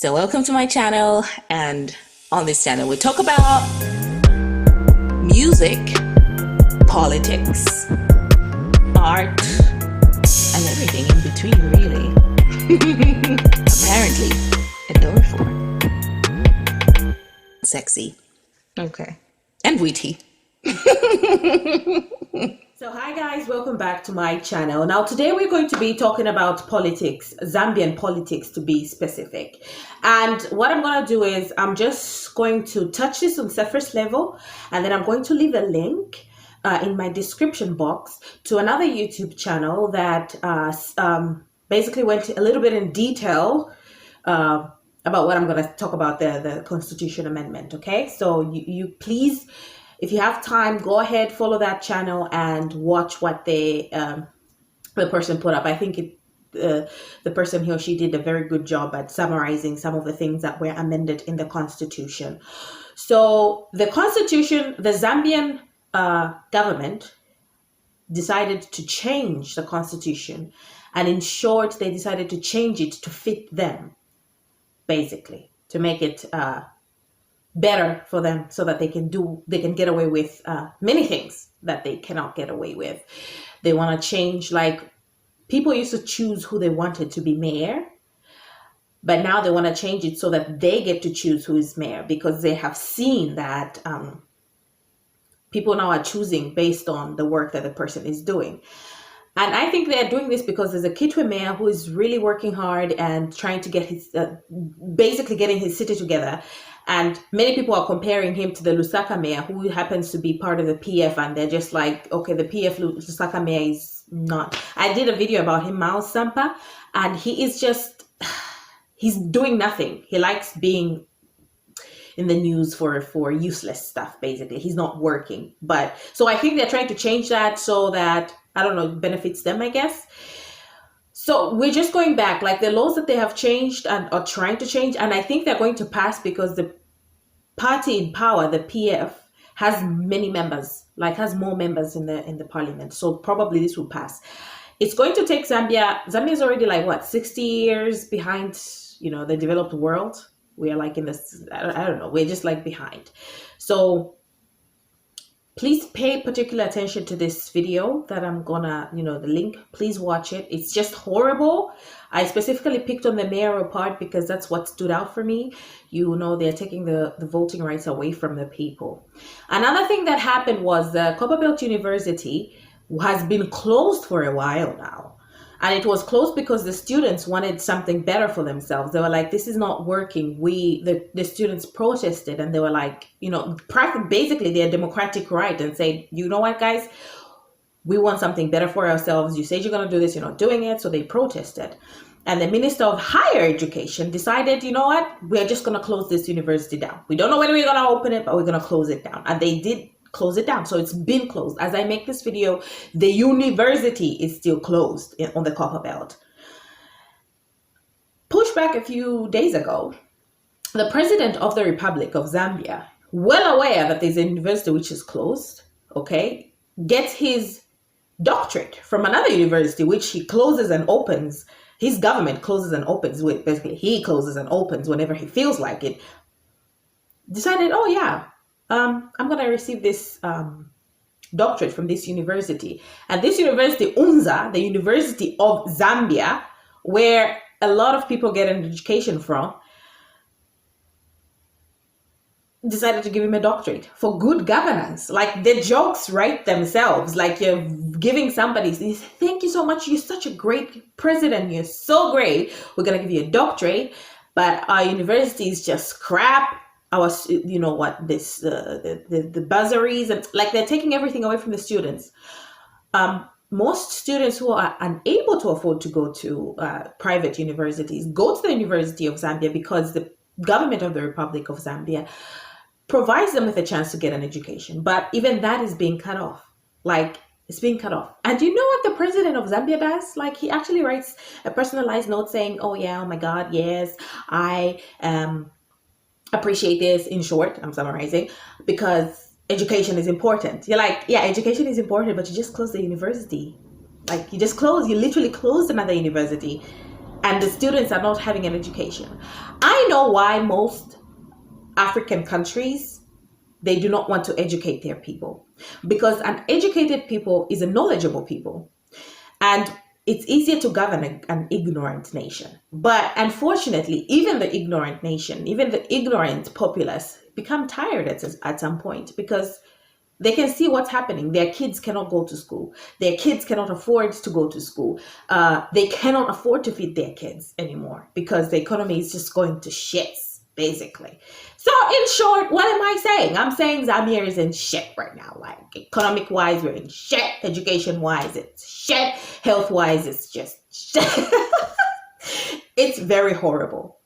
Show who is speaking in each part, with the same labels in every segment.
Speaker 1: So welcome to my channel, and on this channel we talk about music, politics, art, and everything in between, really. Apparently adorable, sexy, okay, and witty.
Speaker 2: So hi guys, welcome back to my channel. Now today we're going to be talking about politics, Zambian politics to be specific. And what I'm going to do is I'm just going to touch this on surface level, and then I'm going to leave a link in my description box to another YouTube channel that basically went a little bit in detail about what I'm going to talk about, the Constitution Amendment. Okay, so you please, if you have time, go ahead, follow that channel and watch what the person put up. I think the person, he or she, did a very good job at summarizing some of the things that were amended in the Constitution. So the Constitution, the Zambian government decided to change the Constitution, and in short, they decided to change it to fit them, basically, to make it better for them, so that they can get away with many things that they cannot get away with. They want to change, like, people used to choose who they wanted to be mayor, but now they want to change it so that they get to choose who is mayor, because they have seen that people now are choosing based on the work that the person is doing. And I think they're doing this because there's a Kitwe mayor who is really working hard and trying to get his, basically getting his city together. And many people are comparing him to the Lusaka mayor, who happens to be part of the PF. And they're just like, okay, the PF Lusaka mayor is not. I did a video about him, Miles Sampa, and he is just, he's doing nothing. He likes being in the news for useless stuff, basically. He's not working. But so I think they're trying to change that so that, I don't know, it benefits them, I guess. So we're just going back, like the laws that they have changed and are trying to change, and I think they're going to pass because the party in power, the PF, has many members, like has more members in the parliament. So probably this will pass. It's going to take Zambia. Zambia is already like what, 60 years behind, the developed world. We are like in this, I don't know, we're just like behind. So please pay particular attention to this video that I'm gonna, the link, please watch it. It's just horrible. I specifically picked on the mayoral part because that's what stood out for me. They're taking the voting rights away from the people. Another thing that happened was the Copperbelt University has been closed for a while now. And it was closed because the students wanted something better for themselves. They were like, this is not working. The students protested, and they were like, basically their democratic right, and say, you know what, guys, we want something better for ourselves. You said you're going to do this, you're not doing it. So they protested. And the Minister of Higher Education decided, you know what, we're just going to close this university down. We don't know when we're going to open it, but we're going to close it down. And they did close it down. So it's been closed. As I make this video, the university is still closed on the Copperbelt. Push back a few days ago, the president of the Republic of Zambia, well aware that there's a university which is closed, okay, gets his doctorate from another university, which he closes and opens. His government closes and opens. Basically, he closes and opens whenever he feels like it. Decided, oh yeah, I'm going to receive this doctorate from this university. And this university, UNZA, the University of Zambia, where a lot of people get an education from, decided to give him a doctorate for good governance. Like, the jokes write themselves. Like, you're giving somebody, thank you so much, you're such a great president, you're so great, we're going to give you a doctorate, but our university is just crap. The bursaries, and like, they're taking everything away from the students. Most students who are unable to afford to go to private universities go to the University of Zambia because the government of the Republic of Zambia provides them with a chance to get an education. But even that is being cut off. Like, it's being cut off. And you know what the president of Zambia does? Like, he actually writes a personalized note saying, oh yeah, oh my God, yes, I appreciate this. In short, I'm summarizing, because education is important. You're like, yeah, education is important, but you just closed the university. Like, you literally closed another university, and the students are not having an education. I I know why most African countries, they do not want to educate their people, because an educated people is a knowledgeable people, and it's easier to govern an ignorant nation. But unfortunately, even the ignorant nation, even the ignorant populace become tired at some point, because they can see what's happening. Their kids cannot go to school. Their kids cannot afford to go to school. They cannot afford to feed their kids anymore because the economy is just going to shits, basically. So, in short, what am I saying? I'm saying Zambia is in shit right now. Like, economic wise, we're in shit. Education wise, it's shit. Health wise, it's just shit. It's very horrible.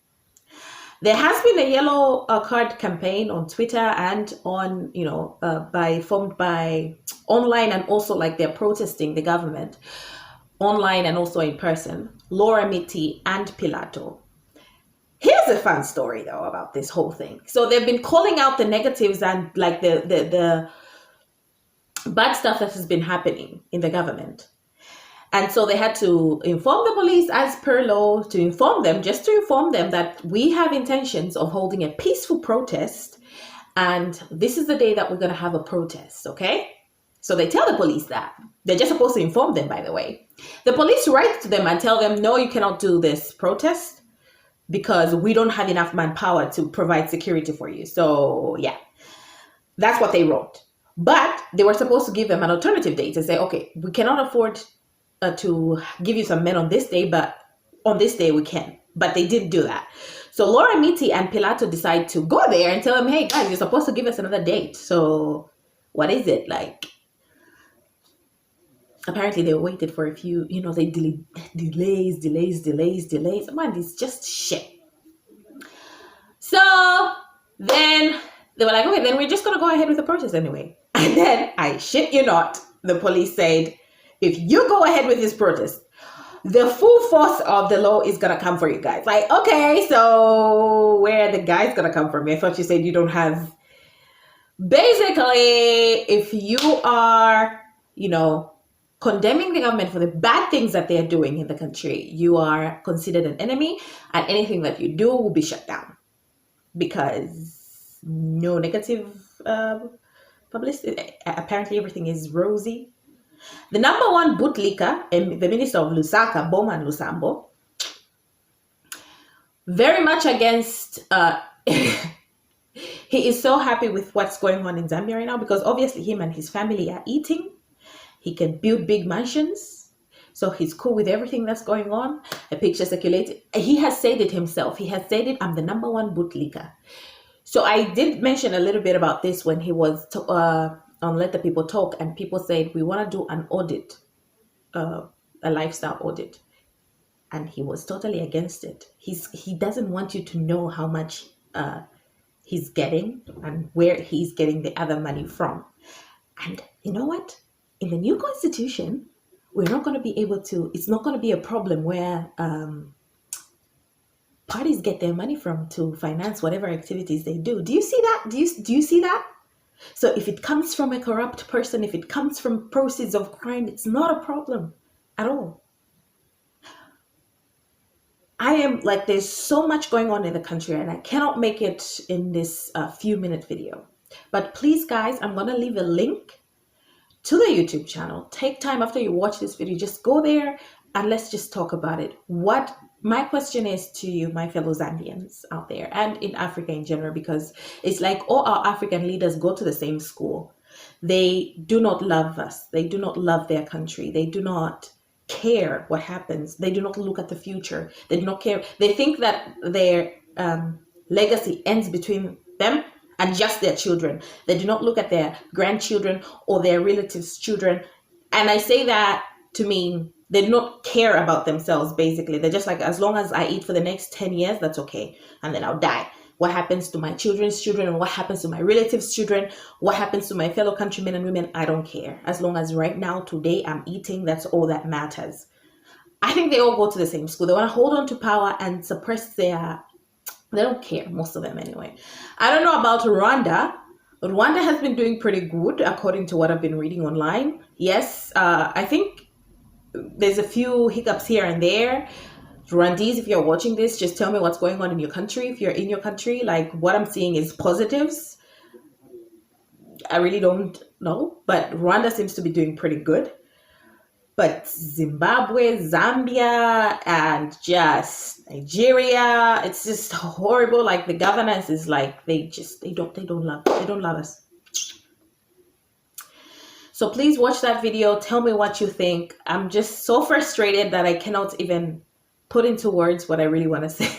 Speaker 2: There has been a yellow card campaign on Twitter and on, formed by online, and also like they're protesting the government online and also in person. Laura Mitty and Pilato. Here's a fun story though about this whole thing. So they've been calling out the negatives and like the bad stuff that has been happening in the government. And so they had to inform the police as per law, to inform them that we have intentions of holding a peaceful protest. And this is the day that we're going to have a protest, okay? So they tell the police that. They're just supposed to inform them, by the way. The police write to them and tell them, no, you cannot do this protest because we don't have enough manpower to provide security for you. So, yeah, that's what they wrote. But they were supposed to give them an alternative date and say, okay, we cannot afford to give you some men on this day, but on this day we can. But they didn't do that. So Laura Mitty and Pilato decide to go there and tell them, hey guys, you're supposed to give us another date. So what is it? Like, apparently they waited for a few, they delays. Man, it's just shit. So then they were like, okay, then we're just going to go ahead with the protest anyway. And then, I shit you not, the police said, if you go ahead with this protest, the full force of the law is going to come for you guys. Like, okay, so where are the guys going to come from? I thought you said you don't have... Basically, if you are, condemning the government for the bad things that they're doing in the country, you are considered an enemy, and anything that you do will be shut down. Because no negative publicity. Apparently everything is rosy. The number one bootlicker, the minister of Lusaka, Bowman Lusambo, very much against, he is so happy with what's going on in Zambia right now, because obviously him and his family are eating. He can build big mansions. So he's cool with everything that's going on. A picture circulated. He has said it himself. He has said it, I'm the number one bootlicker. So I did mention a little bit about this when he was on Let the People Talk, and people said, we want to do an audit, a lifestyle audit. And he was totally against it. He doesn't want you to know how much he's getting and where he's getting the other money from. And you know what? In the new constitution, we're not going to be able to, it's not going to be a problem where parties get their money from to finance whatever activities they do. Do you see that? Do you see that? So if it comes from a corrupt person, if it comes from proceeds of crime, it's not a problem at all. I am like, there's so much going on in the country and I cannot make it in this few minute video. But please guys, I'm going to leave a link to the YouTube channel. Take time after you watch this video, just go there and let's just talk about it. What my question is to you, my fellow Zambians out there and in Africa in general, because it's like all our African leaders go to the same school. They do not love us. They do not love their country. They do not care what happens. They do not look at the future. They do not care. They think that their legacy ends between them and just their children. They do not look at their grandchildren or their relatives' children. And I say that to mean they do not care about themselves, basically. They're just like, as long as I eat for the next 10 years, that's okay. And then I'll die. What happens to my children's children and what happens to my relatives' children, what happens to my fellow countrymen and women, I don't care. As long as right now, today, I'm eating, that's all that matters. I think they all go to the same school. They want to hold on to power and suppress their... They don't care, most of them anyway. I don't know about Rwanda. Rwanda has been doing pretty good, according to what I've been reading online. Yes, I think there's a few hiccups here and there. Rwandese, if you're watching this, just tell me what's going on in your country. If you're in your country, like what I'm seeing is positives. I really don't know, but Rwanda seems to be doing pretty good. But Zimbabwe, Zambia, and just Nigeria, it's just horrible. Like the governance is like they don't love us. So please watch that video. Tell me what you think. I'm just so frustrated that I cannot even put into words what I really want to say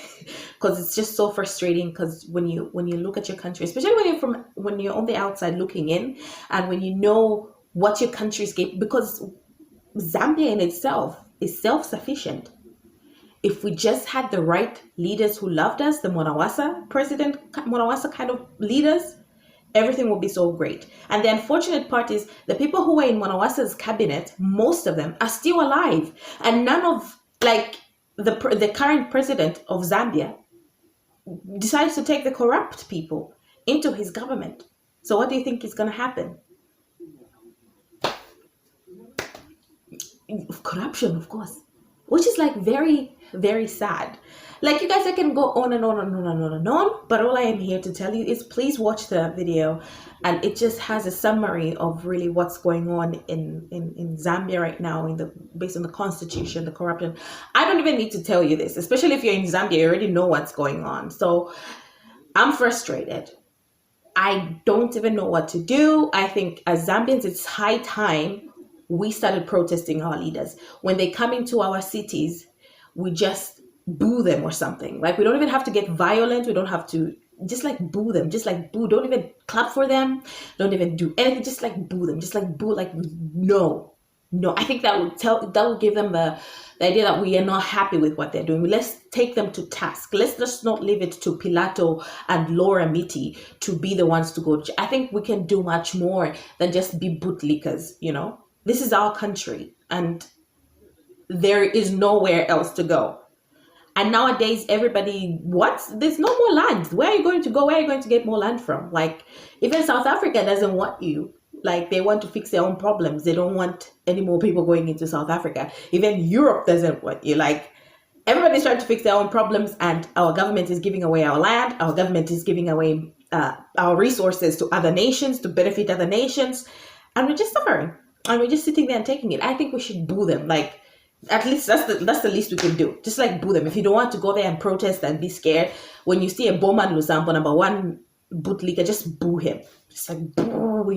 Speaker 2: because it's just so frustrating. Because when you look at your country, especially when you're on the outside looking in, and when you know what your country is capable, because Zambia in itself is self-sufficient. If we just had the right leaders who loved us, the President Monawasa kind of leaders, everything will be so great. And the unfortunate part is the people who were in Monawasa's cabinet, most of them are still alive. And none of, like, the current president of Zambia decides to take the corrupt people into his government. So what do you think is going to happen? Corruption, of course, which is like very, very sad. Like, you guys, I can go on and on and on and on and on, but all I am here to tell you is please watch the video, and it just has a summary of really what's going on in Zambia right now, based on the constitution, the corruption. I don't even need to tell you this, especially if you're in Zambia, you already know what's going on. So I'm frustrated. I don't even know what to do. I think as Zambians, it's high time we started protesting our leaders. When they come into our cities, we just boo them or something. Like, we don't even have to get violent. We don't have to, just like boo them, just like boo. Don't even clap for them. Don't even do anything. Just like boo them. Just like boo. Like, no. I think that will give them the idea that we are not happy with what they're doing. Let's take them to task. Let's just not leave it to Pilato and Laura Mitty to be the ones to go. I think we can do much more than just be bootlickers. This is our country, and there is nowhere else to go. And nowadays, everybody, there's no more land. Where are you going to go? Where are you going to get more land from? Like, even South Africa doesn't want you. Like, they want to fix their own problems. They don't want any more people going into South Africa. Even Europe doesn't want you. Like, everybody's trying to fix their own problems, and our government is giving away our land. Our government is giving away our resources to other nations, to benefit other nations. And we're just suffering. And we're just sitting there and taking it. I think we should boo them. Like, at least that's the least we can do. Just like boo them. If you don't want to go there and protest and be scared, when you see a Bowman Lusambo #1 bootlicker, just boo him. Just like boo,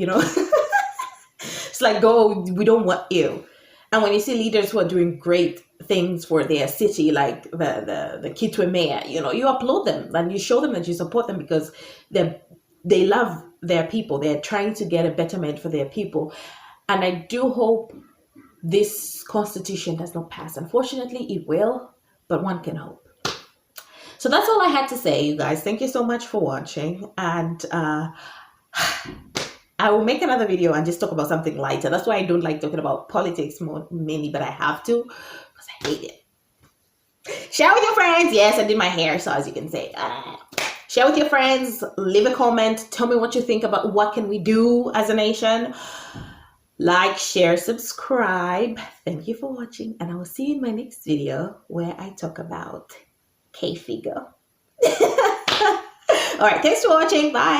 Speaker 2: It's like, go, we don't want you. And when you see leaders who are doing great things for their city, like the Kitwe mayor, you applaud them and you show them that you support them because they love their people. They're trying to get a betterment for their people. And I do hope this constitution does not pass. Unfortunately, it will, but one can hope. So that's all I had to say, you guys. Thank you so much for watching. And I will make another video and just talk about something lighter. That's why I don't like talking about politics mainly, but I have to because I hate it. Share with your friends. Yes, I did my hair, so as you can say. Share with your friends. Leave a comment. Tell me what you think about what can we do as a nation. Like, share, subscribe. Thank you for watching, and I will see you in my next video where I talk about K-Figure. All right, thanks for watching. Bye.